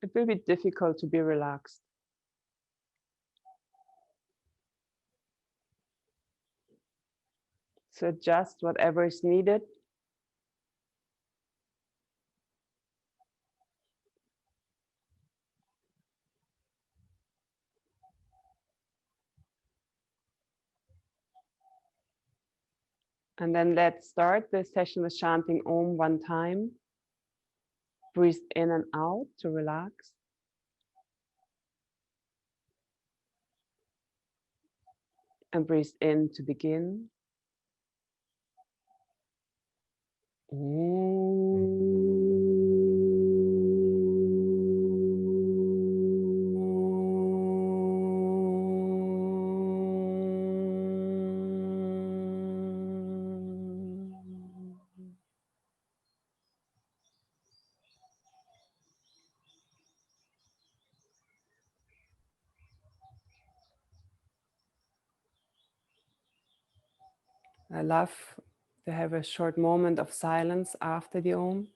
it will be difficult to be relaxed. So adjust whatever is needed. And then let's start the session with chanting Om one time. Breathe in and out to relax. And breathe in to begin. I love to have a short moment of silence after the Om,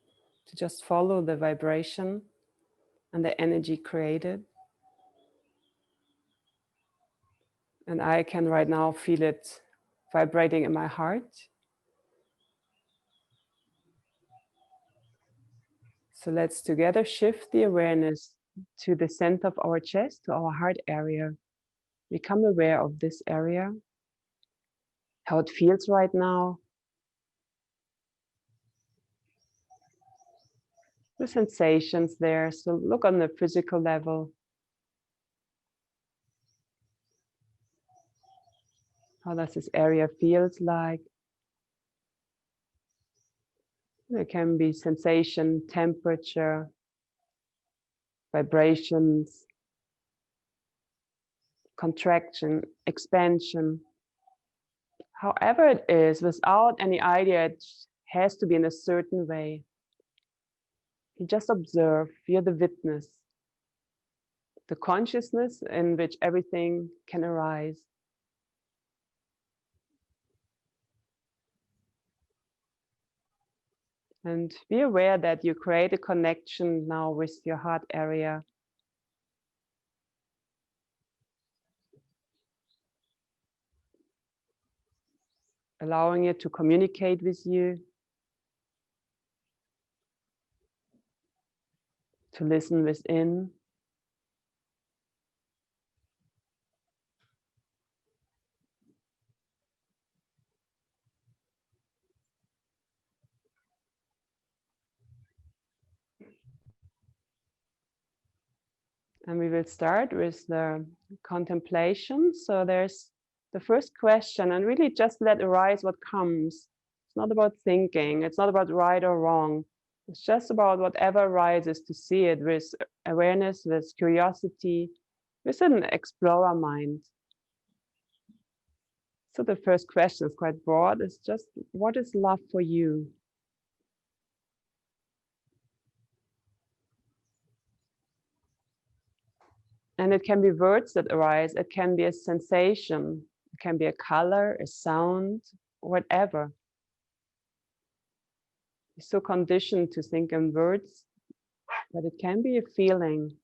to just follow the vibration and the energy created. And I can right now feel it vibrating in my heart. So let's together shift the awareness to the center of our chest, to our heart area. Become aware of this area, how it feels right now, the sensations there. So look on the physical level. How does this area feels like? There can be sensation, temperature, vibrations, contraction, expansion. However it is, without any idea, it has to be in a certain way. You just observe, you're the witness, the consciousness in which everything can arise. And be aware that you create a connection now with your heart area. Allowing it to communicate with you, to listen within. And we will start with the contemplation. So there's the first question, and really just let arise what comes. It's not about thinking, it's not about right or wrong. It's just about whatever arises, to see it with awareness, with curiosity, with an explorer mind. So the first question is quite broad. It's just, what is love for you? And it can be words that arise. It can be a sensation. It can be a color, a sound, whatever. You're so conditioned to think in words, but it can be a feeling.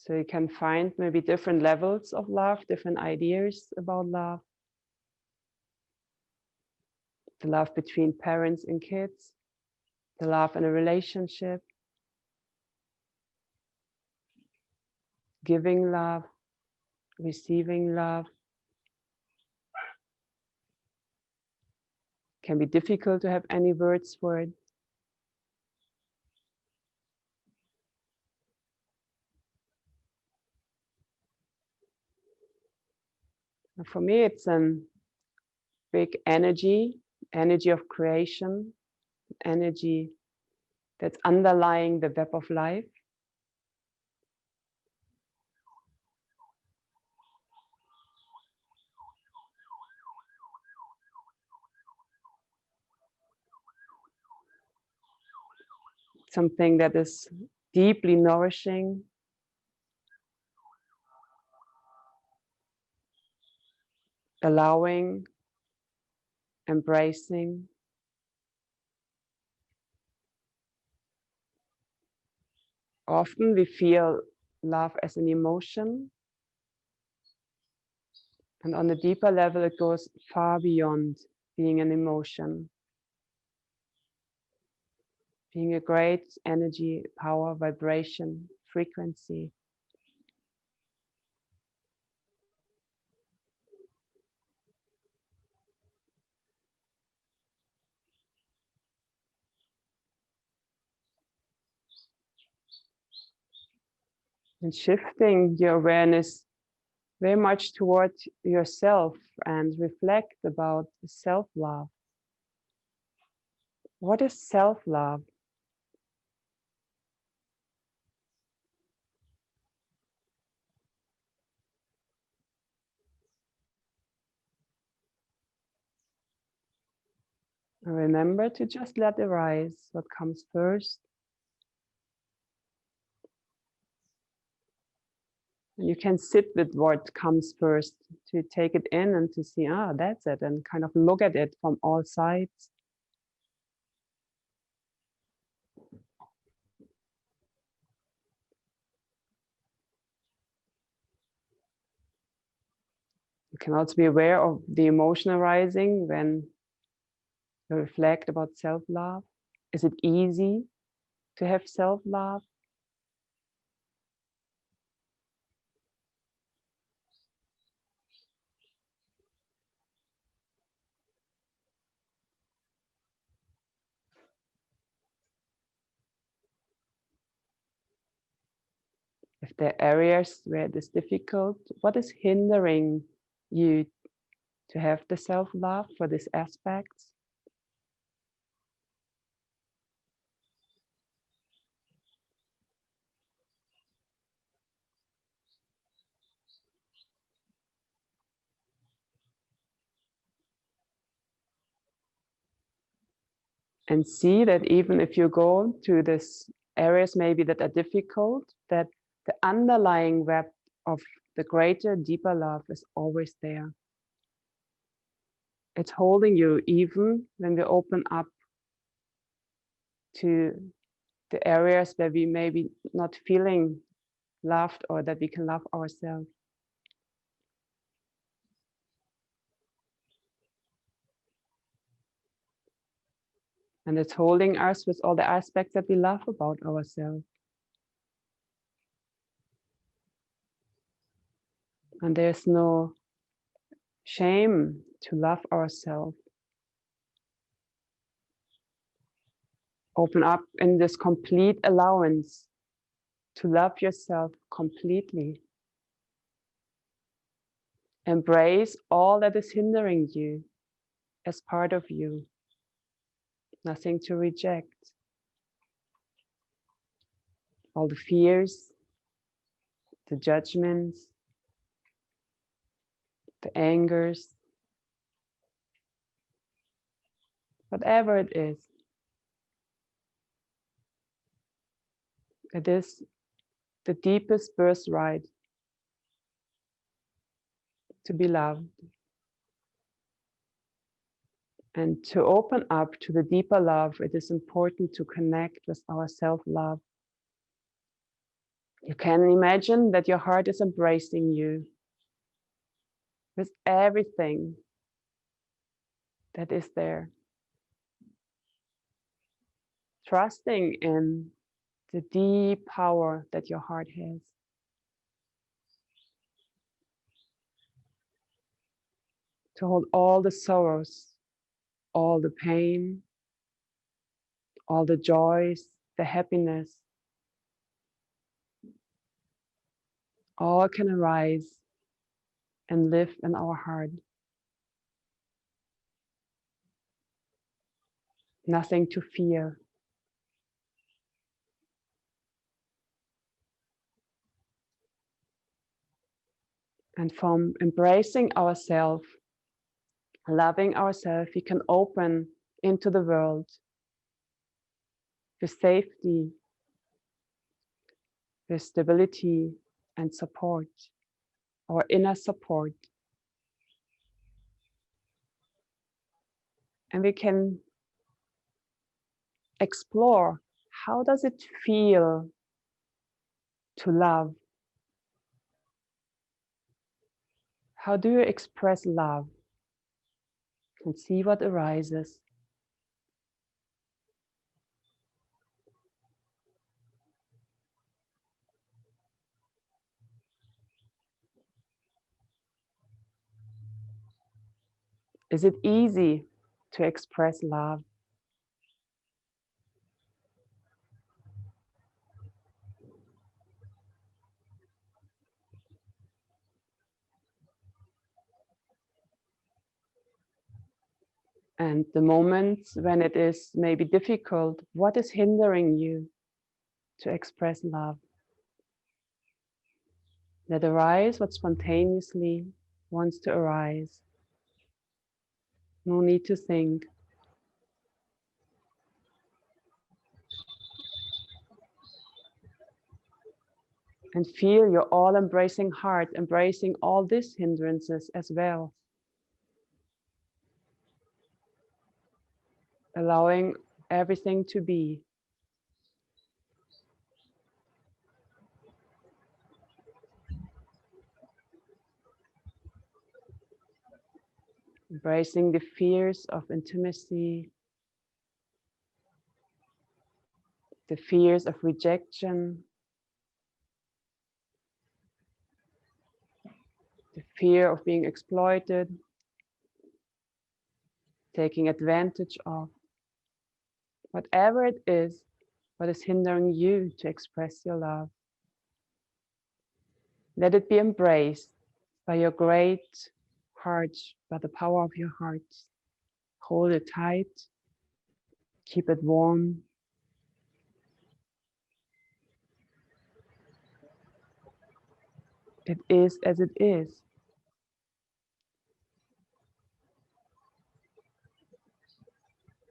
So you can find maybe different levels of love, different ideas about love. The love between parents and kids, the love in a relationship, giving love, receiving love. Can be difficult to have any words for it. And for me, it's a big energy of creation, energy that's underlying the web of life. something that is deeply nourishing, allowing, embracing. Often we feel love as an emotion, and on a deeper level it goes far beyond being an emotion, being a great energy, power, vibration, frequency. And shifting your awareness very much towards yourself and reflect about self-love. What is self-love? Remember to just let arise what comes first. And you can sit with what comes first, to take it in and to see, that's it, and kind of look at it from all sides. You can also be aware of the emotion arising when you reflect about self-love. Is it easy to have self-love? If there are areas where it is difficult, what is hindering you to have the self-love for these aspects? And see that even if you go to these areas maybe that are difficult, that the underlying web of the greater, deeper love is always there. It's holding you even when we open up to the areas where we maybe not feeling loved or that we can love ourselves. And it's holding us with all the aspects that we love about ourselves. And there's no shame to love ourselves. Open up in this complete allowance to love yourself completely. Embrace all that is hindering you as part of you. Nothing to reject. All the fears, the judgments, the angers, whatever it is the deepest birthright to be loved. And to open up to the deeper love, it is important to connect with our self-love. You can imagine that your heart is embracing you with everything that is there. Trusting in the deep power that your heart has. To hold all the sorrows, all the pain, all the joys, the happiness, all can arise and live in our heart. Nothing to fear. And from embracing ourselves, loving ourselves, we can open into the world with safety, with stability and support, our inner support. And we can explore, how does it feel to love? How do you express love? And see what arises. Is it easy to express love? And the moments when it is maybe difficult, what is hindering you to express love? Let arise what spontaneously wants to arise. No need to think. And feel your all-embracing heart, embracing all these hindrances as well. Allowing everything to be. Embracing the fears of intimacy, the fears of rejection, the fear of being exploited, taking advantage of. Whatever it is, what is hindering you to express your love. Let it be embraced by your great heart, by the power of your heart. Hold it tight, keep it warm. It is as it is.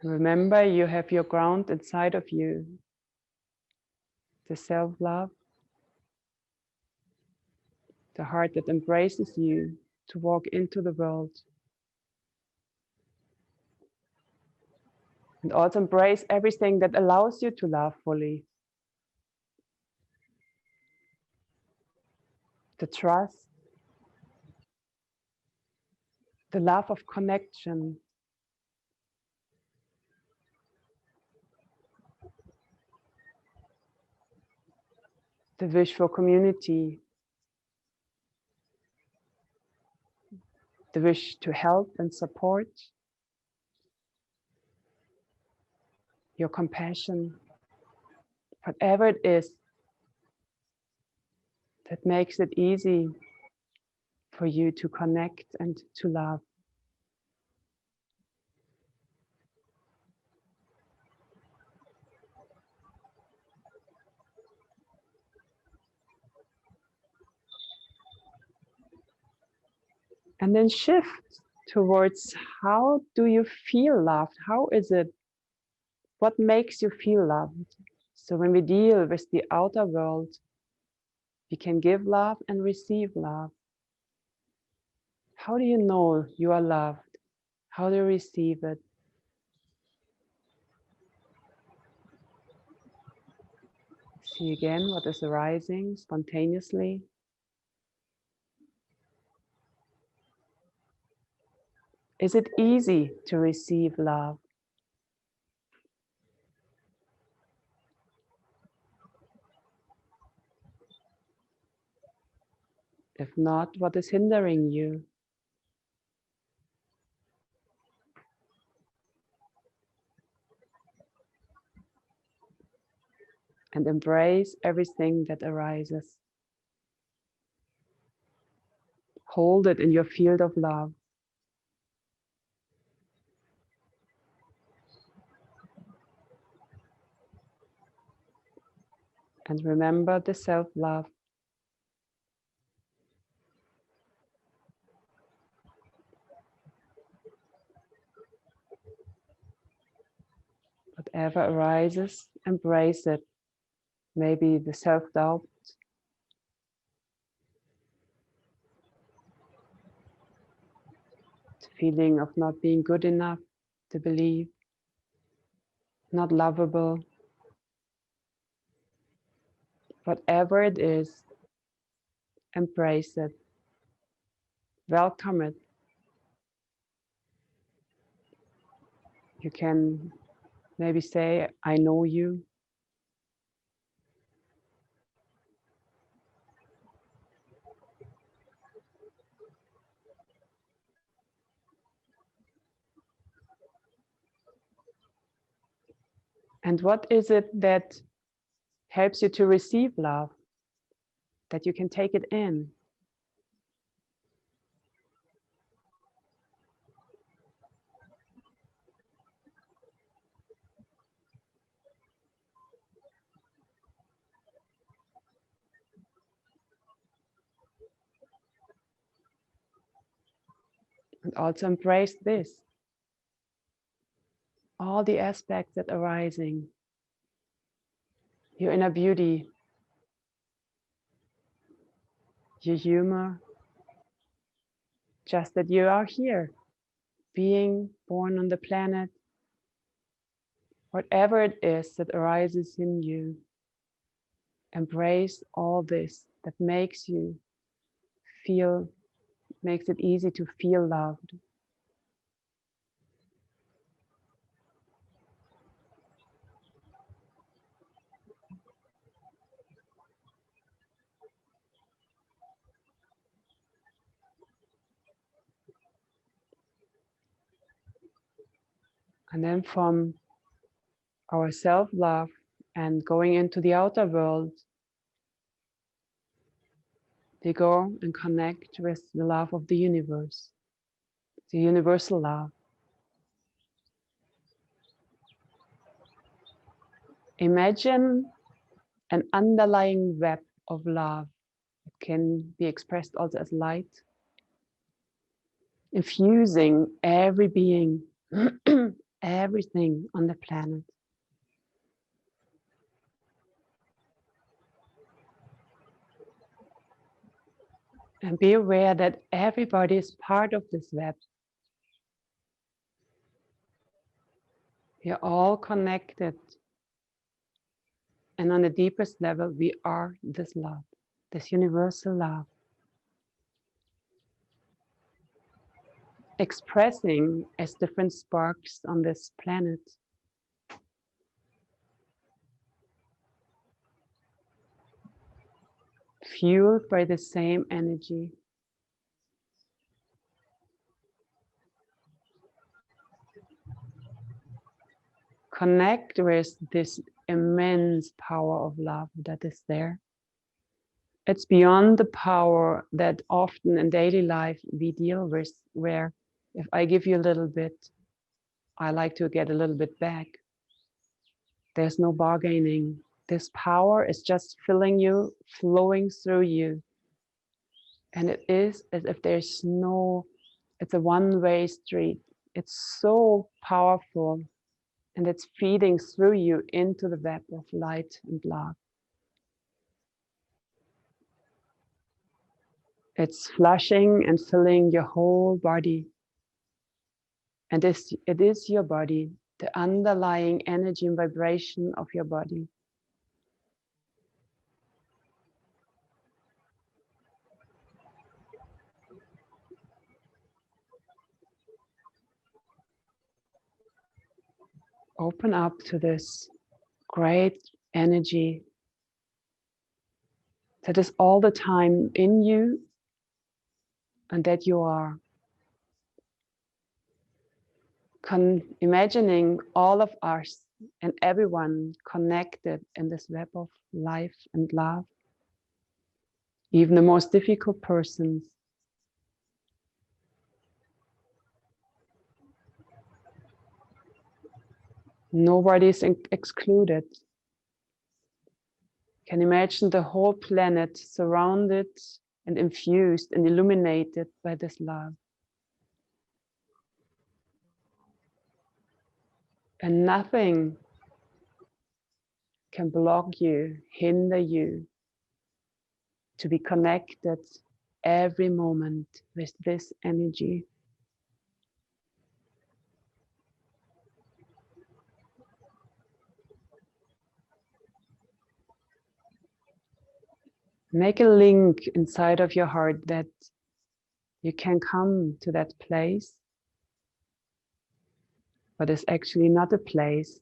Remember, you have your ground inside of you, the self-love, the heart that embraces you to walk into the world. And also embrace everything that allows you to love fully. The trust, the love of connection, the wish for community, the wish to help and support, your compassion, whatever it is that makes it easy for you to connect and to love. And then shift towards, how do you feel loved? How is it? What makes you feel loved? So when we deal with the outer world, we can give love and receive love. How do you know you are loved? How do you receive it? See again what is arising spontaneously. Is it easy to receive love? If not, what is hindering you? And embrace everything that arises. Hold it in your field of love. And remember the self-love. Whatever arises, embrace it. Maybe the self-doubt, the feeling of not being good enough to believe, not lovable. Whatever it is, embrace it. Welcome it. You can maybe say, I know you. And what is it that helps you to receive love? That you can take it in. And also embrace this. All the aspects that are arising. Your inner beauty. Your humor. Just that you are here. Being born on the planet. Whatever it is that arises in you. Embrace all this that makes you feel, makes it easy to feel loved. And then from our self-love and going into the outer world, they go and connect with the love of the universe, the universal love. Imagine an underlying web of love. It can be expressed also as light, infusing every being, everything on the planet. And be aware that everybody is part of this web. We are all connected. And on the deepest level, we are this love, this universal love. Expressing as different sparks on this planet. Fueled by the same energy. Connect with this immense power of love that is there. It's beyond the power that often in daily life we deal with, where if I give you a little bit, I like to get a little bit back. There's no bargaining. This power is just filling you, flowing through you. And it is as if there's no, it's a one-way street. It's so powerful. And it's feeding through you into the web of light and love. It's flushing and filling your whole body. And it is your body, the underlying energy and vibration of your body. Open up to this great energy that is all the time in you and that you are. Imagining all of us and everyone connected in this web of life and love. Even the most difficult persons. Nobody is excluded. You can imagine the whole planet surrounded and infused and illuminated by this love. And nothing can block you, hinder you to be connected every moment with this energy. Make a link inside of your heart that you can come to that place, but it's actually not a place,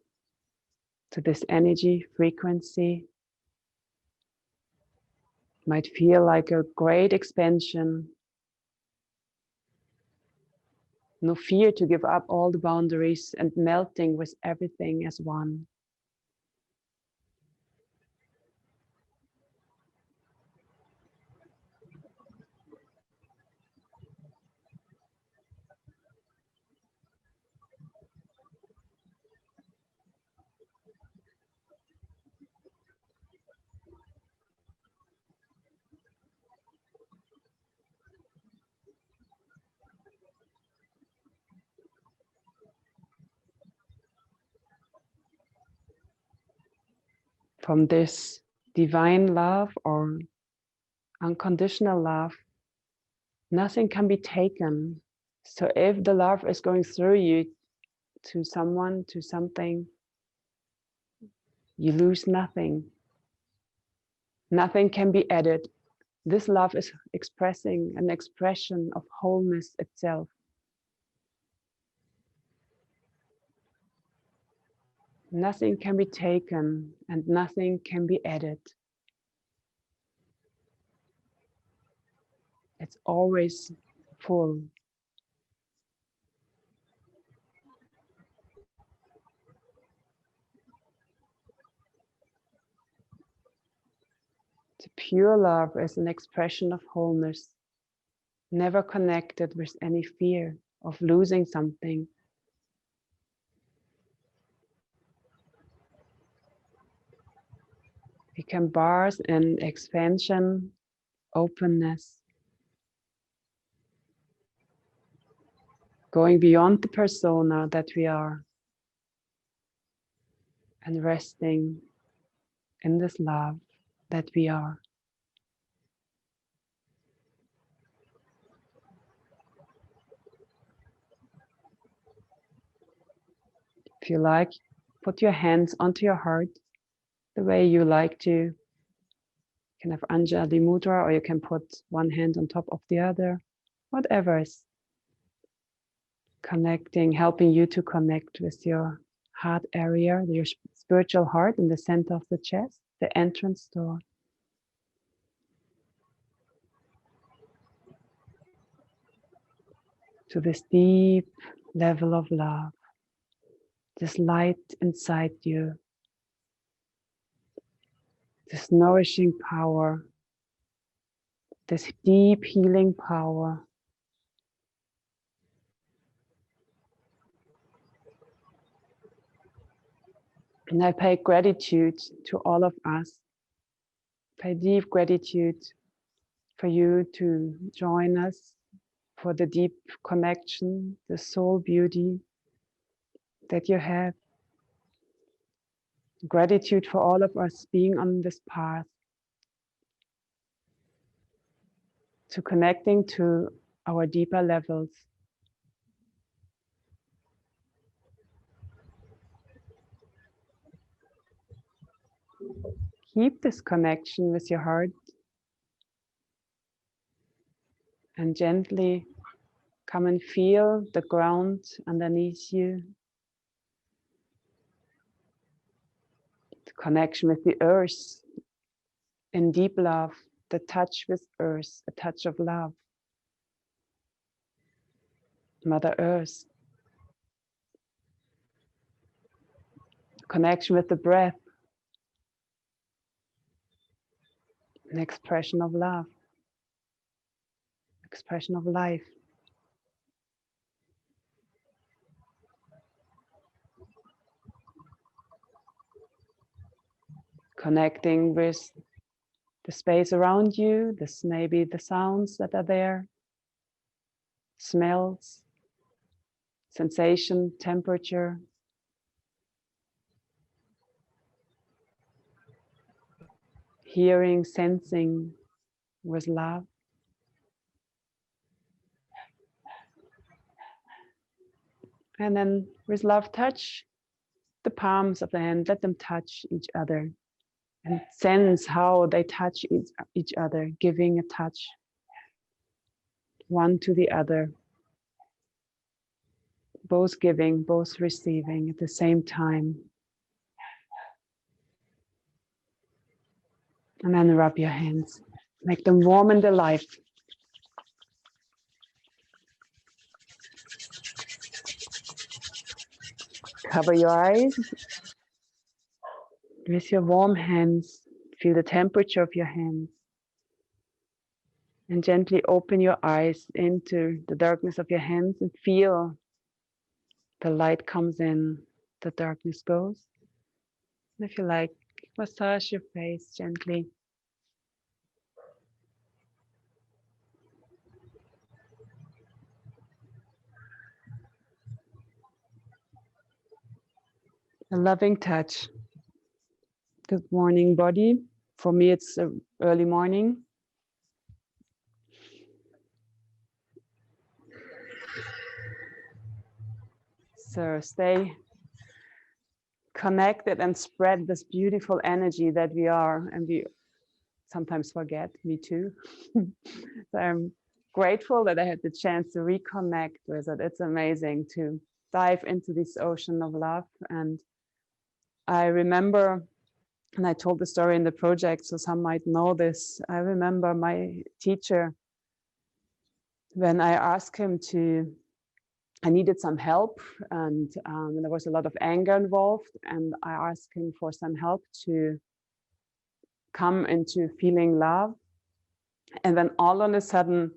to this energy frequency. Might feel like a great expansion. No fear to give up all the boundaries and melting with everything as one. From this divine love or unconditional love, nothing can be taken. So if the love is going through you to someone, to something, you lose nothing. Nothing can be added. This love is expressing an expression of wholeness itself. Nothing can be taken and nothing can be added. It's always full. The pure love is an expression of wholeness, never connected with any fear of losing something. We can bask in expansion, openness, going beyond the persona that we are, and resting in this love that we are. If you like, put your hands onto your heart the way you like to. You can have Anjali Mudra, or you can put one hand on top of the other, whatever is connecting, helping you to connect with your heart area, your spiritual heart in the center of the chest, the entrance door. To this deep level of love, this light inside you, this nourishing power, this deep healing power. And I pay gratitude to all of us. Pay deep gratitude for you to join us, for the deep connection, the soul beauty that you have. Gratitude for all of us being on this path to connecting to our deeper levels. Keep this connection with your heart and gently come and feel the ground underneath you. The connection with the earth in deep love, the touch with earth, a touch of love. Mother Earth. Connection with the breath, an expression of love, expression of life. Connecting with the space around you, this maybe the sounds that are there, smells, sensation, temperature. hearing, sensing with love. And then with love, touch the palms of the hand, let them touch each other and sense how they touch each other, giving a touch one to the other, both giving, both receiving at the same time. And then rub your hands, make them warm and alive. Cover your eyes with your warm hands. Feel the temperature of your hands. And gently open your eyes into the darkness of your hands and feel the light comes in, the darkness goes. And if you like, massage your face gently. A loving touch. Good morning, body. For me, it's early morning. So stay connected and spread this beautiful energy that we are, and we sometimes forget, me too. So I'm grateful that I had the chance to reconnect with it. It's amazing to dive into this ocean of love. And I remember, and I told the story in the project, so some might know this. I remember my teacher, when I asked him I needed some help, and there was a lot of anger involved, and I asked him for some help to come into feeling love. And then all of a sudden,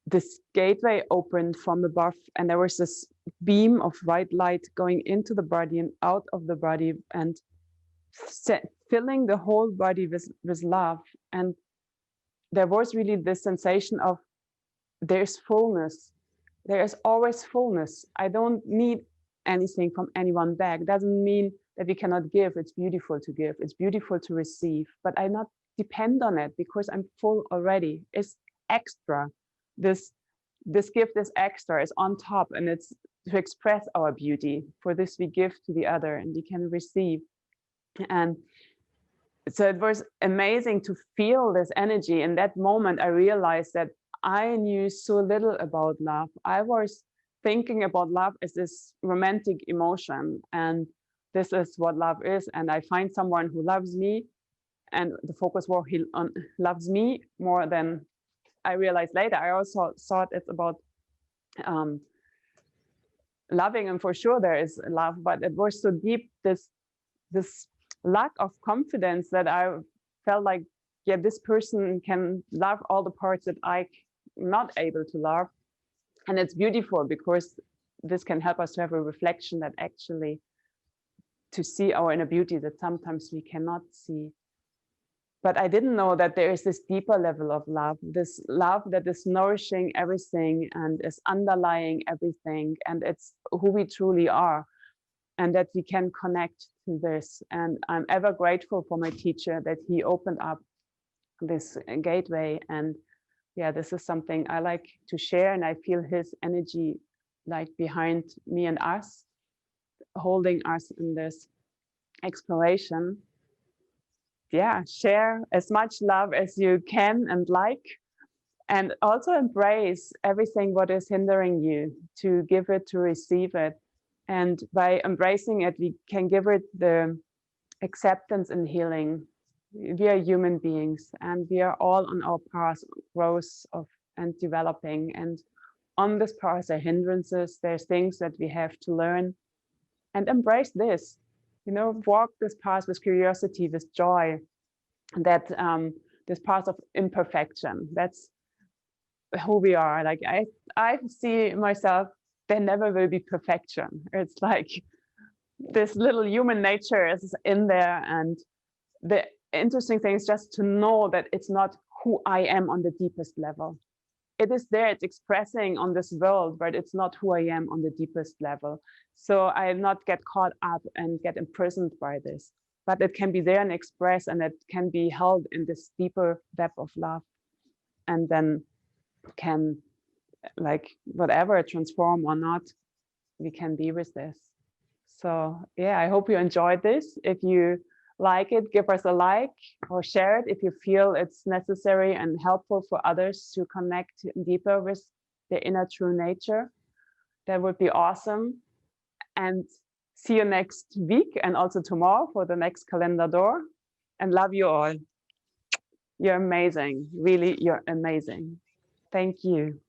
this gateway opened from above, and there was this beam of white light going into the body and out of the body, and filling the whole body with love. And there was really this sensation of there's fullness. There is always fullness. I don't need anything from anyone back. Doesn't mean that we cannot give. It's beautiful to give. It's beautiful to receive, but I not depend on it because I'm full already. It's extra. This gift is extra, is on top, and it's to express our beauty. For this we give to the other and we can receive. And so it was amazing to feel this energy. In that moment, I realized that I knew so little about love. I was thinking about love as this romantic emotion, and this is what love is. And I find someone who loves me, and the focus was he loves me more than I realized later. I also thought it's about loving, and for sure there is love, but it was so deep, this lack of confidence, that I felt like, yeah, this person can love all the parts that I'm not able to love. And it's beautiful because this can help us to have a reflection that actually to see our inner beauty that sometimes we cannot see. But I didn't know that there is this deeper level of love, this love that is nourishing everything and is underlying everything, and it's who we truly are, and that we can connect to this. And I'm ever grateful for my teacher that he opened up this gateway. And yeah, this is something I like to share, and I feel his energy like behind me and us, holding us in this exploration. Yeah, share as much love as you can and like, and also embrace everything what is hindering you, to give it, to receive it. And by embracing it, we can give it the acceptance and healing. We are human beings, and we are all on our path of growth and developing. And on this path, there are hindrances, there's things that we have to learn, and embrace this. Walk this path with curiosity, with joy. That this path of imperfection. That's who we are. Like I see myself. There never will be perfection. It's like this little human nature is in there, and the interesting thing is just to know that it's not who I am on the deepest level. It is there, it's expressing on this world, but it's not who I am on the deepest level. So I not get caught up and get imprisoned by this. but it can be there and expressed, and it can be held in this deeper depth of love, and then can, like, whatever, transform or not, we can be with this. So yeah, I hope you enjoyed this. If you like it, give us a like or share it if you feel it's necessary and helpful for others to connect deeper with their inner true nature. That would be awesome. And see you next week and also tomorrow for the next calendar door. And love you all. You're amazing. Really, you're amazing. Thank you.